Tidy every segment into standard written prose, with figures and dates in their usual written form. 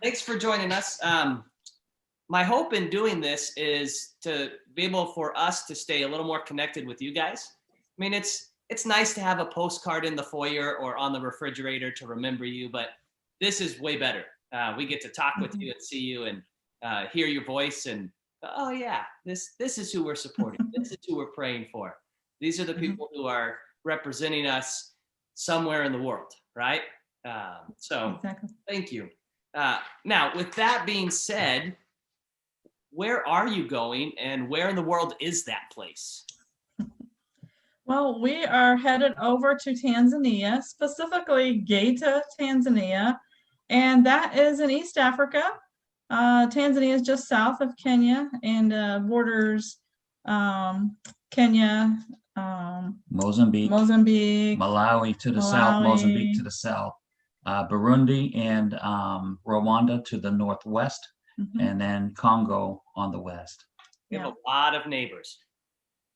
Thanks for joining us. My hope in doing this is to be able for us to stay a little more connected with you guys. I mean, it's nice to have a postcard in the foyer or on the refrigerator to remember you, but this is way better. We get to talk with you and see you and hear your voice and oh yeah, this is who we're supporting. This is who we're praying for. These are the people who are representing us somewhere in the world, right? So exactly. Thank you. Now, with that being said, where are you going and where in the world is that place? Well, we are headed over to Tanzania, specifically Geita, Tanzania, and that is in East Africa. Tanzania is just south of Kenya and borders Kenya, Mozambique, Malawi to the south, Mozambique to the south, Burundi and Rwanda to the northwest, and then Congo on the west. We have a lot of neighbors.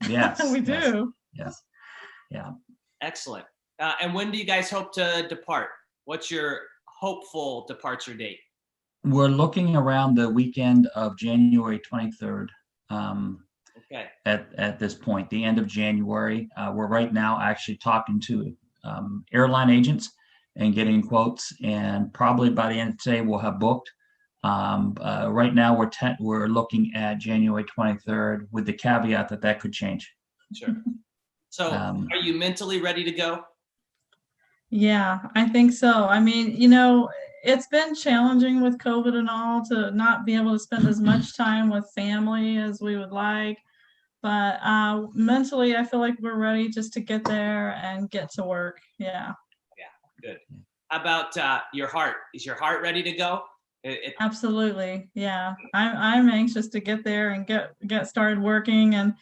Yes, we do. Yes. Yeah. Excellent. And when do you guys hope to depart? What's your hopeful departure date? We're looking around the weekend of January 23rd. Okay. At this point, the end of January. We're right now actually talking to airline agents and getting quotes, and probably by the end of today we'll have booked. Right now we're looking at January 23rd with the caveat that could change. Sure. So are you mentally ready to go? Yeah, I think so. I mean, it's been challenging with COVID and all to not be able to spend as much time with family as we would like. But mentally, I feel like we're ready just to get there and get to work. Yeah. Yeah, good. How about your heart? Is your heart ready to go? Absolutely. Yeah. I'm anxious to get there and get started working. And,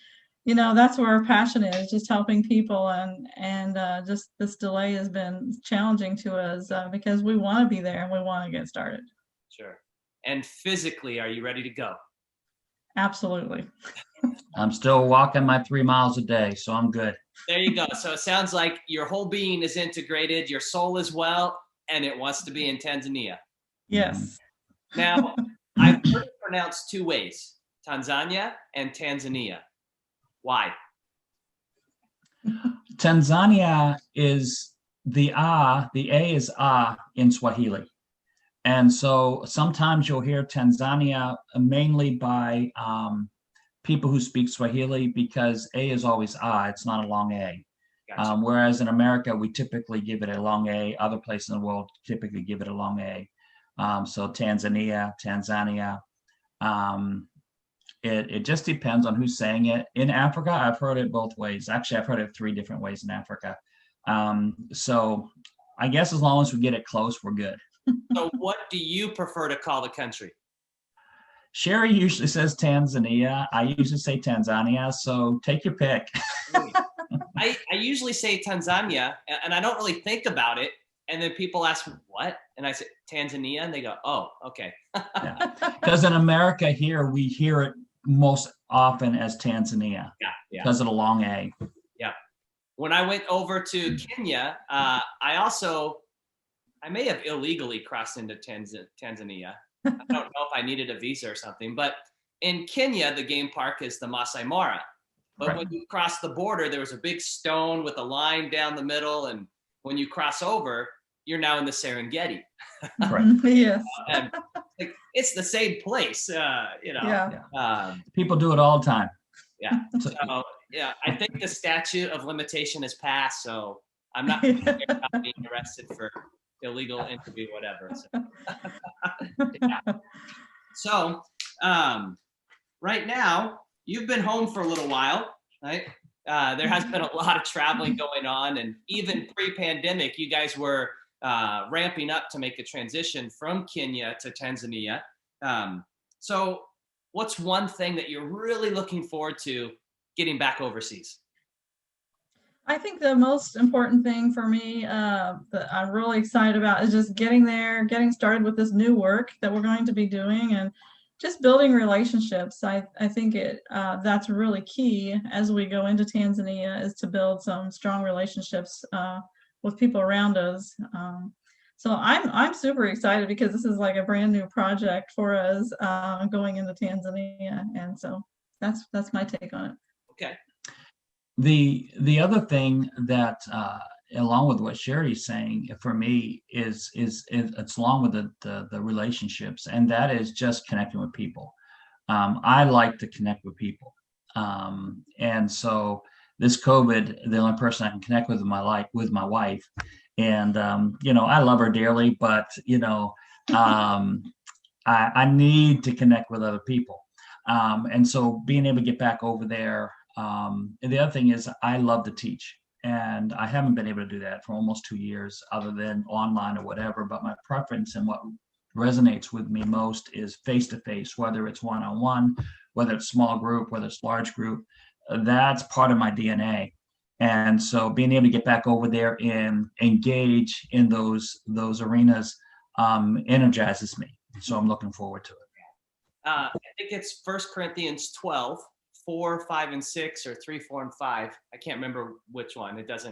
that's where our passion is, just helping people. And just this delay has been challenging to us because we want to be there and we want to get started. Sure. And physically, are you ready to go? Absolutely. I'm still walking my 3 miles a day, so I'm good. There you go. So it sounds like your whole being is integrated, your soul as well, and it wants to be in Tanzania. Yes. Now, I've heard it pronounced two ways, Tanzania and Tanzania. Why? Tanzania is the A is in Swahili. And so sometimes you'll hear Tanzania mainly by people who speak Swahili because A is always it's not a long A. Gotcha. Whereas in America, we typically give it a long A. Other places in the world typically give it a long A. So Tanzania. It just depends on who's saying it. In Africa, I've heard it both ways. Actually, I've heard it 3 different ways in Africa. So I guess as long as we get it close, we're good. So what do you prefer to call the country? Sherry usually says Tanzania. I usually say Tanzania. So take your pick. I usually say Tanzania, and I don't really think about it. And then people ask, what? And I say, Tanzania. And they go, oh, okay. Because in America here, we hear it most often as Tanzania. Yeah. Because of the long A. Yeah. When I went over to Kenya, I may have illegally crossed into Tanzania. I don't know if I needed a visa or something, but in Kenya, the game park is the Masai Mara. But when you cross the border, there was a big stone with a line down the middle. And when you cross over, you're now in the Serengeti. Right. Yes. And it's the same place, Yeah. People do it all the time. Yeah. So, I think the statute of limitation has passed, so I'm not being arrested for illegal entry, whatever. So, right now, you've been home for a little while, right? There has been a lot of traveling going on, and even pre-pandemic, you guys were ramping up to make the transition from Kenya to Tanzania. So what's one thing that you're really looking forward to getting back overseas? I think the most important thing for me that I'm really excited about is just getting there, getting started with this new work that we're going to be doing, and just building relationships. I think that's really key as we go into Tanzania, is to build some strong relationships with people around us. So I'm super excited because this is like a brand new project for us going into Tanzania, and so that's my take on it. Okay. The other thing that along with what Sherry's saying for me is it's along with the relationships, and that is just connecting with people. I like to connect with people, and so this COVID, the only person I can connect with in my life with my wife, and I love her dearly, but I need to connect with other people, and so being able to get back over there. And the other thing is I love to teach, and I haven't been able to do that for almost 2 years, other than online or whatever. But my preference and what resonates with me most is face to face, whether it's one-on-one, whether it's small group, whether it's large group. That's part of my DNA. And so being able to get back over there and engage in those arenas energizes me. So I'm looking forward to it. I think it's 1 Corinthians 12, 4, 5, and 6, or 3, 4, and 5. I can't remember which one. It's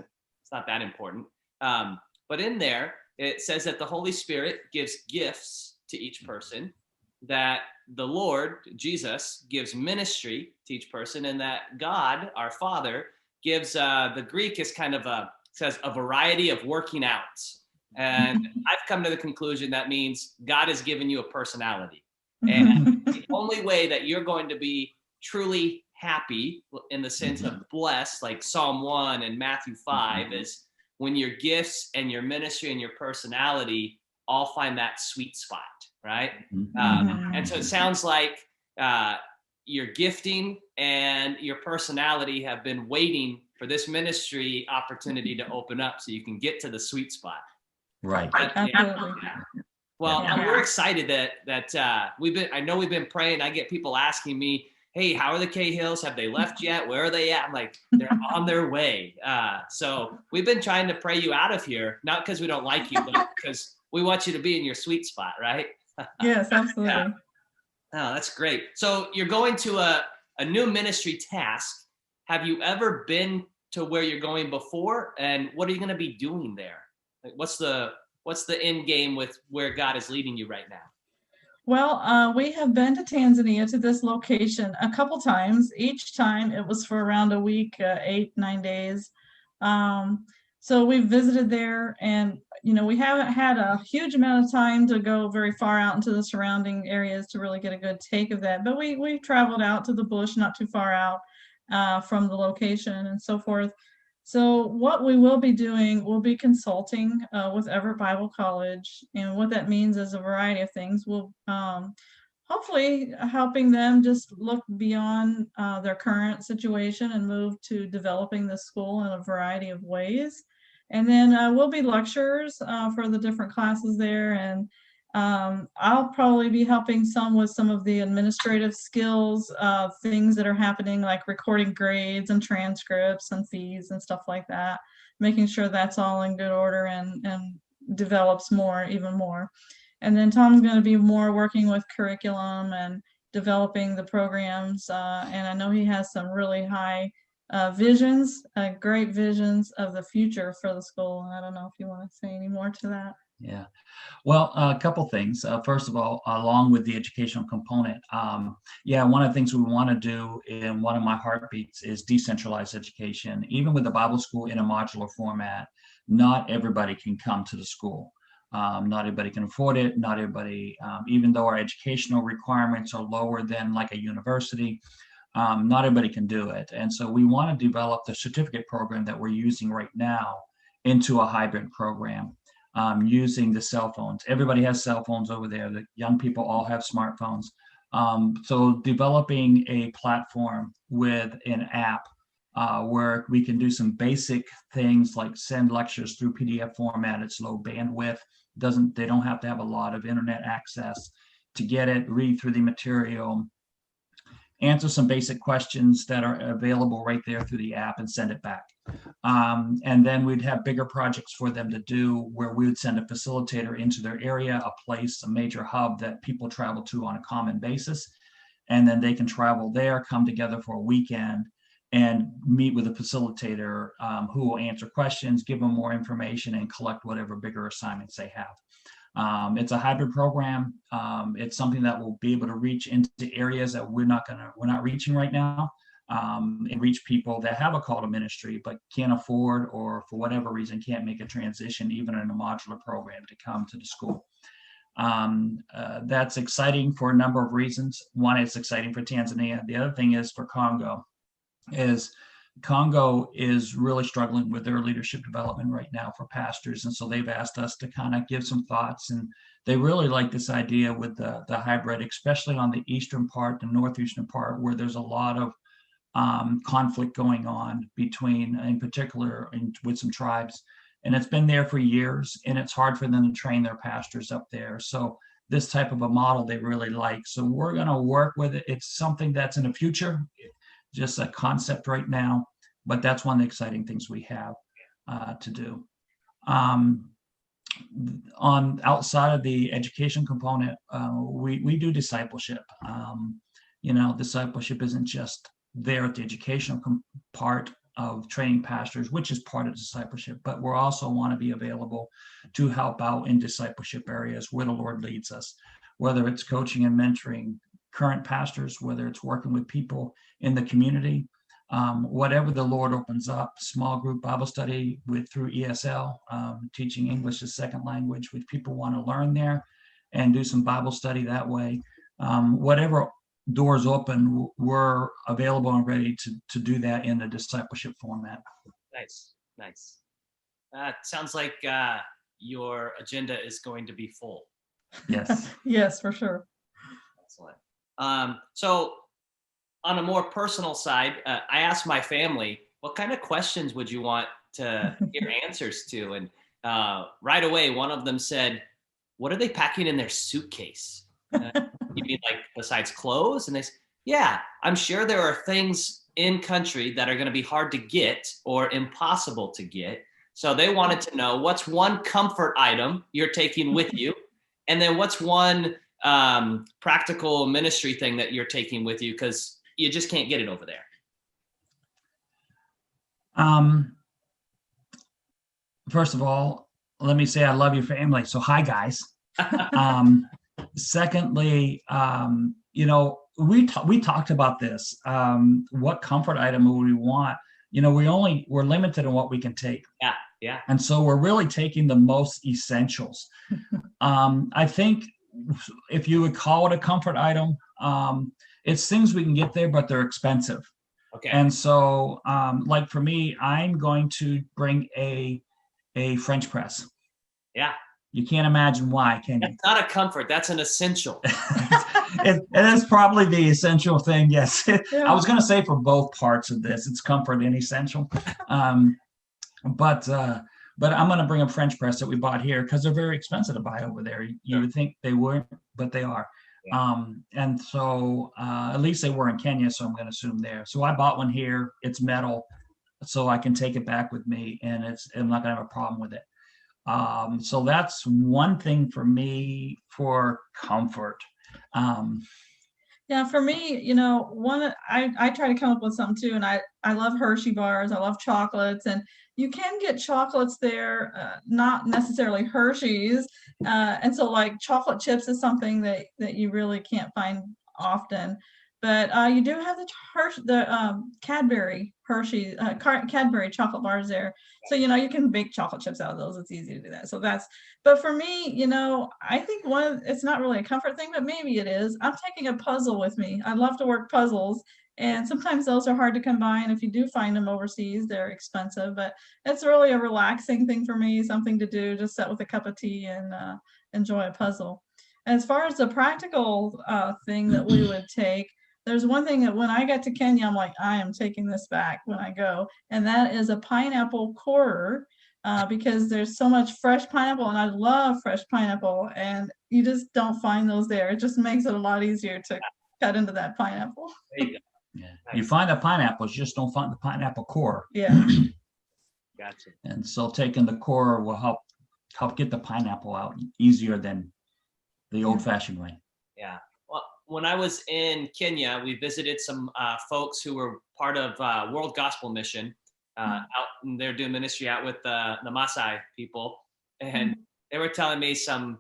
not that important. But in there, it says that the Holy Spirit gives gifts to each person, that the Lord, Jesus, gives ministry to each person, and that God, our Father, gives, the Greek is says a variety of working outs. And I've come to the conclusion that means God has given you a personality. And the only way that you're going to be truly happy in the sense of blessed, like Psalm 1 and Matthew 5, is when your gifts and your ministry and your personality all find that sweet spot, right? And so it sounds like your gifting and your personality have been waiting for this ministry opportunity to open up so you can get to the sweet spot. Right. Absolutely. Well, Yeah. we're excited that I know we've been praying. I get people asking me, hey, how are the Cahills? Have they left yet? Where are they at? I'm like, they're on their way. So we've been trying to pray you out of here, not because we don't like you, but because we want you to be in your sweet spot, right? Yes, absolutely. Yeah. Oh, that's great. So you're going to a new ministry task. Have you ever been to where you're going before? And what are you going to be doing there? Like, what's the end game with where God is leading you right now? Well, we have been to Tanzania, to this location, a couple times. Each time it was for around a week, 8, 9 days. So we've visited there, and we haven't had a huge amount of time to go very far out into the surrounding areas to really get a good take of that. But we traveled out to the bush, not too far out from the location and so forth. So what we will be doing, we'll be consulting with Everett Bible College, and what that means is a variety of things. We'll hopefully helping them just look beyond their current situation and move to developing the school in a variety of ways. And then we'll be lecturers for the different classes there, and I'll probably be helping some with some of the administrative skills, things that are happening, like recording grades and transcripts and fees and stuff like that, making sure that's all in good order and develops even more. And then Tom's going to be more working with curriculum and developing the programs. And I know he has some really high visions, great visions of the future for the school. And I don't know if you want to say any more to that. Yeah. Well, a couple things. First of all, along with the educational component, one of the things we want to do in one of my heartbeats is decentralized education. Even with the Bible school in a modular format, not everybody can come to the school. Not everybody can afford it. Not everybody, even though our educational requirements are lower than like a university, not everybody can do it. And so we want to develop the certificate program that we're using right now into a hybrid program. Using the cell phones. Everybody has cell phones over there. The young people all have smartphones. So developing a platform with an app where we can do some basic things like send lectures through PDF format. It's low bandwidth. They don't have to have a lot of internet access to get it, read through the material, answer some basic questions that are available right there through the app, and send it back. And then we'd have bigger projects for them to do where we would send a facilitator into their area, a place, a major hub that people travel to on a common basis. And then they can travel there, come together for a weekend, and meet with a facilitator who will answer questions, give them more information, and collect whatever bigger assignments they have. It's a hybrid program. It's something that will be able to reach into areas that we're not reaching right now, and reach people that have a call to ministry but can't afford, or for whatever reason can't make a transition, even in a modular program, to come to the school. That's exciting for a number of reasons. One, it's exciting for Tanzania. The other thing is for Congo is really struggling with their leadership development right now for pastors. And so they've asked us to kind of give some thoughts, and they really like this idea with the hybrid, especially on the eastern part, the northeastern part, where there's a lot of conflict going on between, in particular, with some tribes. And it's been there for years, and it's hard for them to train their pastors up there. So this type of a model they really like. So we're going to work with it. It's something that's in the future, just a concept right now, but that's one of the exciting things we have to do. On outside of the education component, we do discipleship. Discipleship isn't just there at the educational part of training pastors, which is part of discipleship, but we also want to be available to help out in discipleship areas where the Lord leads us, whether it's coaching and mentoring current pastors, whether it's working with people in the community, whatever the Lord opens up, small group Bible study through ESL, teaching English as second language, which people want to learn there and do some Bible study that way. Whatever doors open, we're available and ready to do that in the discipleship format. Nice. Sounds like your agenda is going to be full. Yes. Yes, for sure. Excellent. So on a more personal side, I asked my family, what kind of questions would you want to hear answers to? And right away, one of them said, what are they packing in their suitcase? You mean like besides clothes? And they said, yeah, I'm sure there are things in country that are going to be hard to get or impossible to get. So they wanted to know, what's one comfort item you're taking with you? And then what's one practical ministry thing that you're taking with you, because you just can't get it over there? First of all, let me say I love your family. So hi, guys. Secondly, we talked about this. What comfort item would we want? We're limited in what we can take. Yeah. And so we're really taking the most essentials. I think if you would call it a comfort item, it's things we can get there, but they're expensive. Okay. And so, like for me, I'm going to bring a French press. Yeah. You can't imagine why, can you? That's not a comfort. That's an essential. It is probably the essential thing. Yes. Yeah. I was going to say for both parts of this, it's comfort and essential. But I'm going to bring a French press that we bought here because they're very expensive to buy over there. You would think they weren't, but they are. Yeah. And so at least they were in Kenya, so I'm going to assume there. So I bought one here. It's metal, so I can take it back with me, and I'm not going to have a problem with it. So that's one thing for me for comfort. Yeah, for me, I try to come up with something too, and I love Hershey bars. I love chocolates, and you can get chocolates there, not necessarily Hershey's, and so like chocolate chips is something that you really can't find often. But you do have the Cadbury Hershey Cadbury chocolate bars there, so you can bake chocolate chips out of those. It's easy to do that. So but for me, I think it's not really a comfort thing, but maybe it is. I'm taking a puzzle with me. I love to work puzzles, and sometimes those are hard to come by. And if you do find them overseas, they're expensive. But it's really a relaxing thing for me, something to do, just sit with a cup of tea and enjoy a puzzle. As far as the practical thing that we would take, there's one thing that when I got to Kenya, I'm like, I am taking this back when I go, and that is a pineapple corer, because there's so much fresh pineapple, and I love fresh pineapple, and you just don't find those there. It just makes it a lot easier to cut into that pineapple. There you go. Yeah. Nice. You find the pineapples, you just don't find the pineapple core. Yeah. Gotcha. And so taking the core will help get the pineapple out easier than the old-fashioned way. Yeah. Well, when I was in Kenya, we visited some folks who were part of World Gospel Mission out, and they're doing ministry out with the Maasai people, and they were telling me some,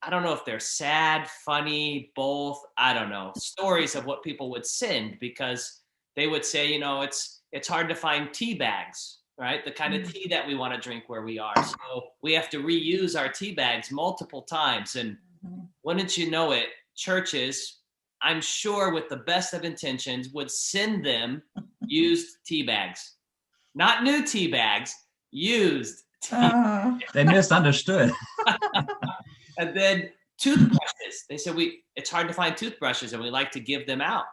I don't know if they're sad, funny, both, I don't know, stories of what people would send, because they would say, you know, it's hard to find tea bags, right? The kind of tea that we want to drink where we are. So we have to reuse our tea bags multiple times. And wouldn't you know it, churches, I'm sure with the best of intentions, would send them used tea bags. Not new tea bags, used tea. They misunderstood. And then toothbrushes. They said it's hard to find toothbrushes, and we like to give them out.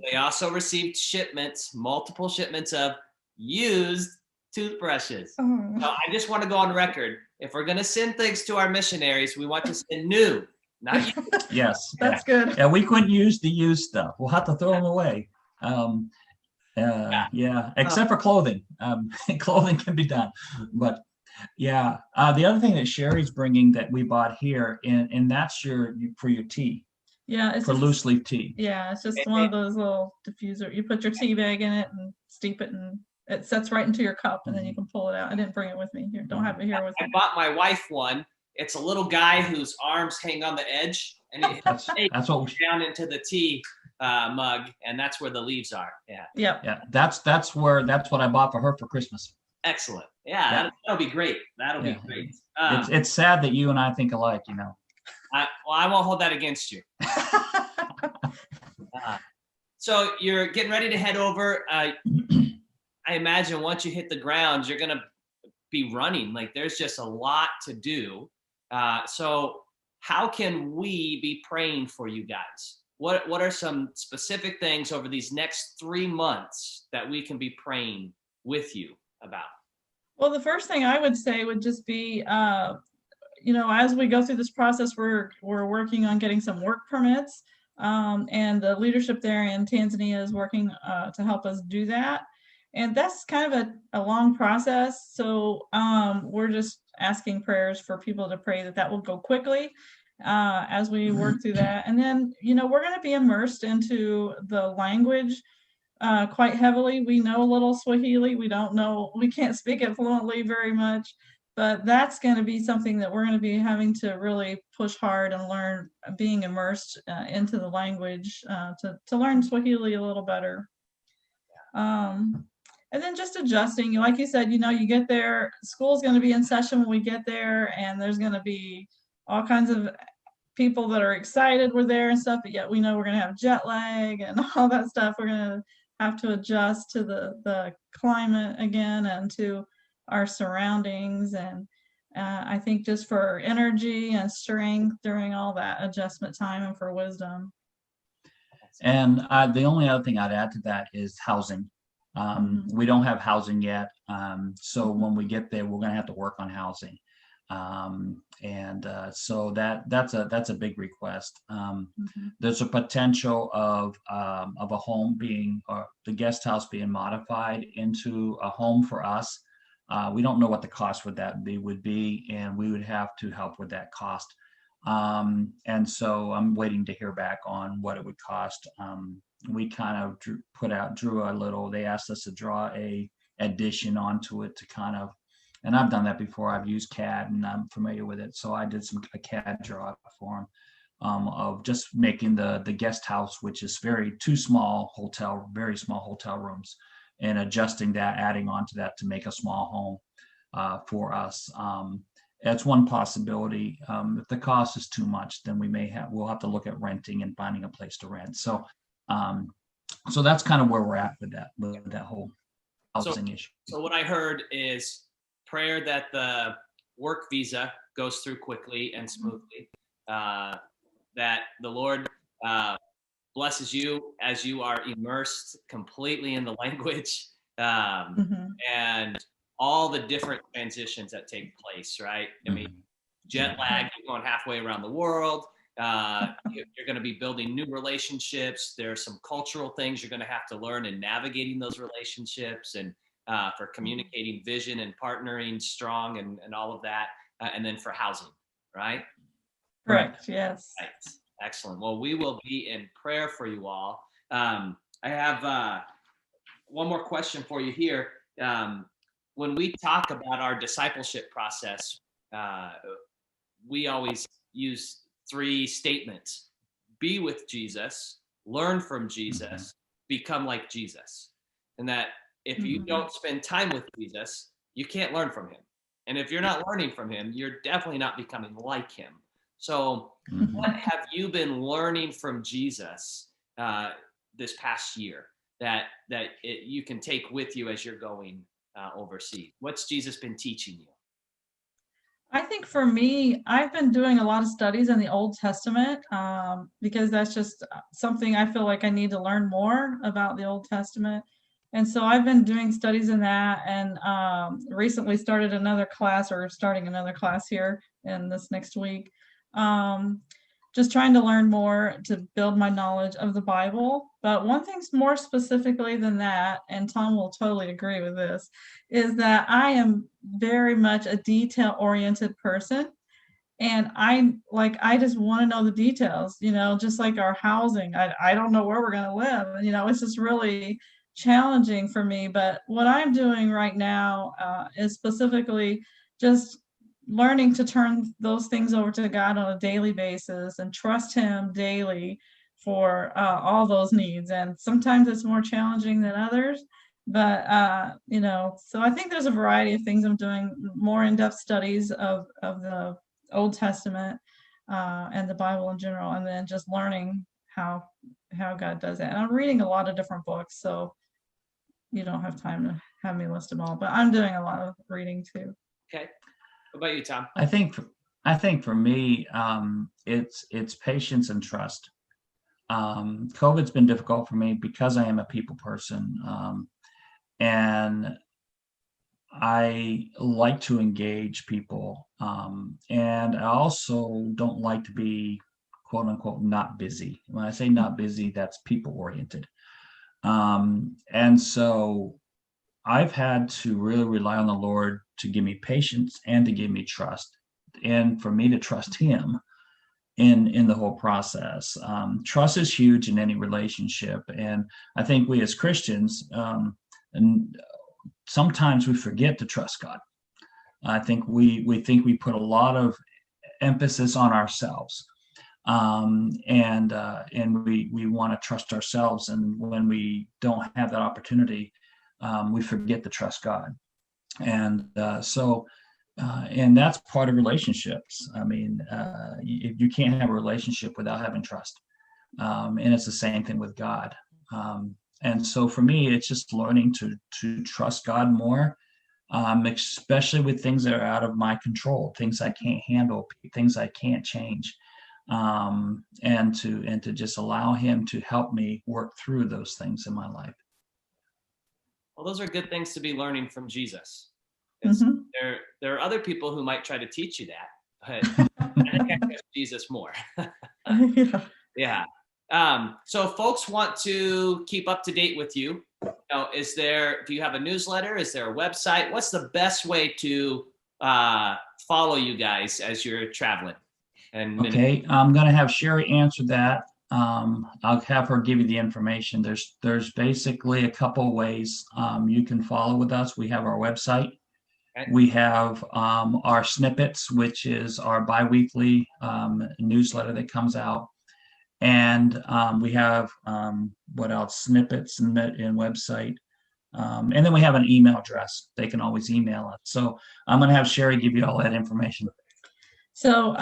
They also received shipments, multiple shipments of used toothbrushes. So I just want to go on record. If we're going to send things to our missionaries, we want to send new, not used. Yes. That's good. Yeah, we couldn't use the used stuff. We'll have to throw them away. Yeah, except for clothing. Clothing can be done. But yeah, the other thing that Sherry's bringing that we bought here, and that's for your tea. Yeah, it's for just, loose leaf tea. Yeah, it's just one of those little diffuser. You put your tea bag in it and steep it, and it sets right into your cup, and then you can pull it out. I didn't bring it with me. Here, don't have it here with I me. bought my wife one. It's a little guy whose arms hang on the edge, and it that's what we, down into the tea mug, and that's where the leaves are. Yeah. Yep. Yeah, that's what I bought for her for Christmas. Excellent. Yeah. That'll be great. That'll be great. It's sad that you and I think alike, you know. I won't hold that against you. So you're getting ready to head over. I imagine once you hit the ground, you're going to be running. Like there's just a lot to do. So how can we be praying for you guys? What are some specific things over these next 3 months that we can be praying with you about? Well, the first thing I would say would just be, as we go through this process, we're working on getting some work permits, and the leadership there in Tanzania is working to help us do that. And that's kind of a long process. So we're just asking prayers for people to pray that will go quickly as we work through that. And then, we're going to be immersed into the language quite heavily. We know a little Swahili. We can't speak it fluently very much, but that's going to be something that we're going to be having to really push hard and learn, being immersed into the language to learn Swahili a little better. And then just adjusting, like you said, you get there, school's going to be in session when we get there, and there's going to be all kinds of people that are excited we're there and stuff, but yet we know we're going to have jet lag and all that stuff. We're going to have to adjust to the climate again and to our surroundings. And I think just for energy and strength during all that adjustment time, and for wisdom. And the only other thing I'd add to that is housing. We don't have housing yet. So when we get there, we're going to have to work on housing. So that's a big request. There's a potential of a home being, or the guest house being modified into a home for us. We don't know what the cost would be, and we would have to help with that cost. And so I'm waiting to hear back on what it would cost. We kind of they asked us to draw a addition onto it to kind of, and I've done that before. I've used CAD and I'm familiar with it. So I did a CAD draw for them of just making the guest house, which is very small hotel rooms, and adjusting that, adding on to that to make a small home for us. That's one possibility. If the cost is too much, then we'll have to look at renting and finding a place to rent. So that's kind of where we're at with that whole housing issue. So what I heard is prayer that the work visa goes through quickly and smoothly, that the Lord blesses you as you are immersed completely in the language, and all the different transitions that take place, right? I mean, jet lag, you're going halfway around the world. You're going to be building new relationships. There are some cultural things you're going to have to learn in navigating those relationships, and for communicating vision and partnering strong and all of that. And then for housing, right? Correct. Yes. Right. Excellent. Well, we will be in prayer for you all. I have one more question for you here. When we talk about our discipleship process, we always use 3 statements: be with Jesus, learn from Jesus, become like Jesus. And that if you don't spend time with Jesus, you can't learn from him. And if you're not learning from him, you're definitely not becoming like him. So what have you been learning from Jesus this past year that you can take with you as you're going overseas? What's Jesus been teaching you? I think for me, I've been doing a lot of studies in the Old Testament because that's just something I feel like I need to learn more about the Old Testament. And so I've been doing studies in that, and recently starting another class here in this next week. Just trying to learn more to build my knowledge of the Bible. But one thing more specifically than that, and Thom will totally agree with this, is that I am very much a detail-oriented person. And I just want to know the details, just like our housing. I don't know where we're going to live. It's just really challenging for me. But what I'm doing right now is specifically just learning to turn those things over to God on a daily basis and trust him daily for all those needs. And sometimes it's more challenging than others. But, so I think there's a variety of things I'm doing, more in-depth studies of the Old Testament and the Bible in general, and then just learning how God does that. And I'm reading a lot of different books, so you don't have time to have me list them all, but I'm doing a lot of reading too. Okay. What about you, Thom? I think for me, it's patience and trust. COVID's been difficult for me because I am a people person, and I like to engage people, and I also don't like to be quote unquote not busy. When I say not busy, that's people oriented. And so I've had to really rely on the Lord to give me patience and to give me trust, and for me to trust him in the whole process. Trust is huge in any relationship, and I think we as Christians, and sometimes we forget to trust God. I think we think we put a lot of emphasis on ourselves, and we want to trust ourselves, and when we don't have that opportunity, we forget to trust God. And and that's part of relationships. I mean, you can't have a relationship without having trust, and it's the same thing with God. And so for me, it's just learning to trust God more, especially with things that are out of my control, things I can't handle, things I can't change, and to just allow him to help me work through those things in my life. Well, those are good things to be learning from Jesus. There are other people who might try to teach you that, but I think I trust Jesus more. Yeah. So folks want to keep up to date with you. Do you have a newsletter? Is there a website? What's the best way to follow you guys as you're traveling? Okay, I'm going to have Sherry answer that. I'll have her give you the information. There's basically a couple ways you can follow with us. We have our website. Okay. We have our snippets, which is our biweekly newsletter that comes out. And we have what else? Snippets and website. And then we have an email address. They can always email us. So I'm going to have Sherry give you all that information. So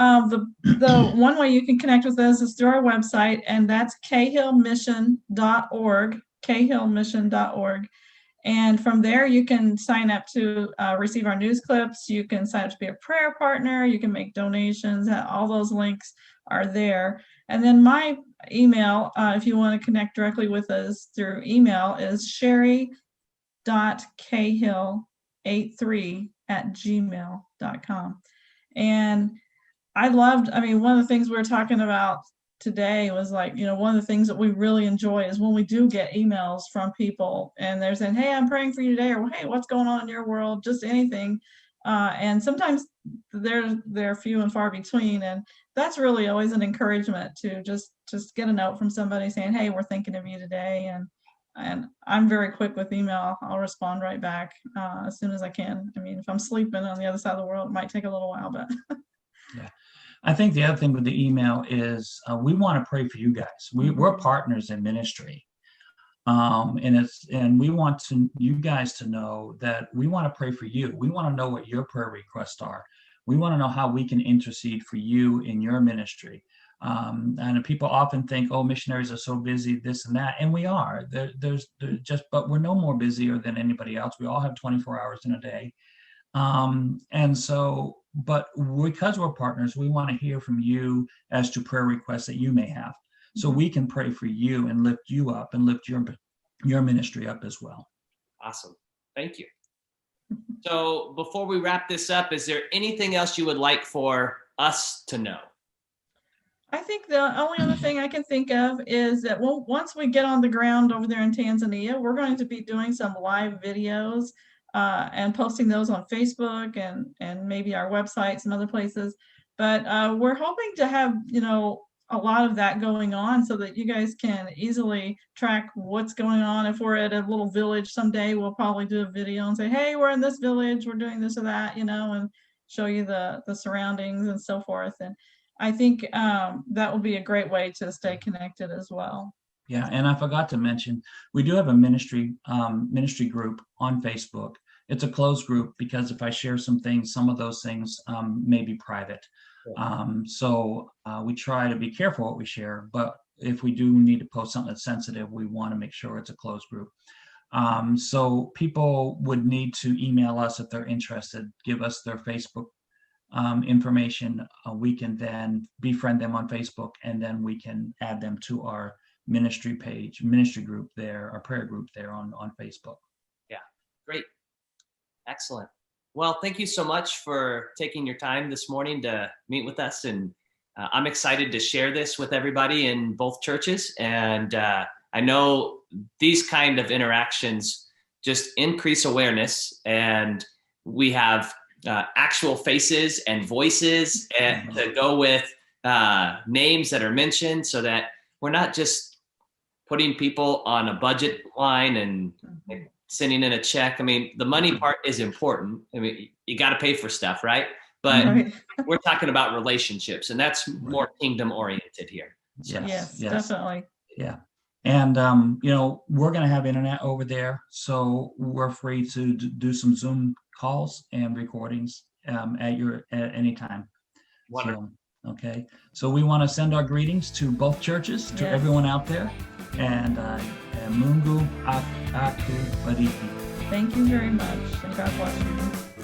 the one way you can connect with us is through our website, and that's cahillmission.org, cahillmission.org. And from there, you can sign up to receive our news clips. You can sign up to be a prayer partner. You can make donations. All those links are there. And then my email, if you want to connect directly with us through email, is sherry.cahill83@gmail.com. And one of the things we were talking about today was one of the things that we really enjoy is when we do get emails from people and they're saying, hey, I'm praying for you today, or hey, what's going on in your world, just anything. And sometimes they're few and far between, and that's really always an encouragement to just get a note from somebody saying, hey, we're thinking of you today. And I'm very quick with email. I'll respond right back as soon as I can. I mean, if I'm sleeping on the other side of the world, it might take a little while, but Yeah. I think the other thing with the email is we want to pray for you guys. We're partners in ministry. And we want you guys to know that we want to pray for you. We want to know what your prayer requests are. We want to know how we can intercede for you in your ministry. And people often think, oh, missionaries are so busy, this and that. And we are. But we're no more busier than anybody else. We all have 24 hours in a day. But because we're partners, we want to hear from you as to prayer requests that you may have. So we can pray for you and lift you up and lift your ministry up as well. Awesome. Thank you. So before we wrap this up, is there anything else you would like for us to know? I think the only other thing I can think of is that once we get on the ground over there in Tanzania, we're going to be doing some live videos and posting those on Facebook and maybe our websites and other places. But we're hoping to have, a lot of that going on so that you guys can easily track what's going on. If we're at a little village someday, we'll probably do a video and say, hey, we're in this village, we're doing this or that, and show you the surroundings and so forth. And I think that will be a great way to stay connected as well. Yeah, and I forgot to mention, we do have a ministry group on Facebook. It's a closed group because if I share some things, some of those things may be private. So we try to be careful what we share, but if we do need to post something that's sensitive, we want to make sure it's a closed group. So people would need to email us if they're interested, give us their Facebook information. We can then befriend them on Facebook, and then we can add them to our ministry page, ministry group there, our prayer group there on Facebook. Yeah, great. Excellent. Well, thank you so much for taking your time this morning to meet with us. And I'm excited to share this with everybody in both churches. And I know these kind of interactions just increase awareness. And we have actual faces and voices and to go with names that are mentioned so that we're not just putting people on a budget line and sending in a check. I mean, the money part is important. I mean, you got to pay for stuff, right? But we're talking about relationships, and that's more kingdom oriented here. So. Yes, definitely. Yeah. And, we're going to have internet over there. So we're free to do some Zoom calls and recordings at any time. Wonderful. So, okay. So we want to send our greetings to both churches, to everyone out there. And Mungu akubariki. Thank you very much, and God bless you.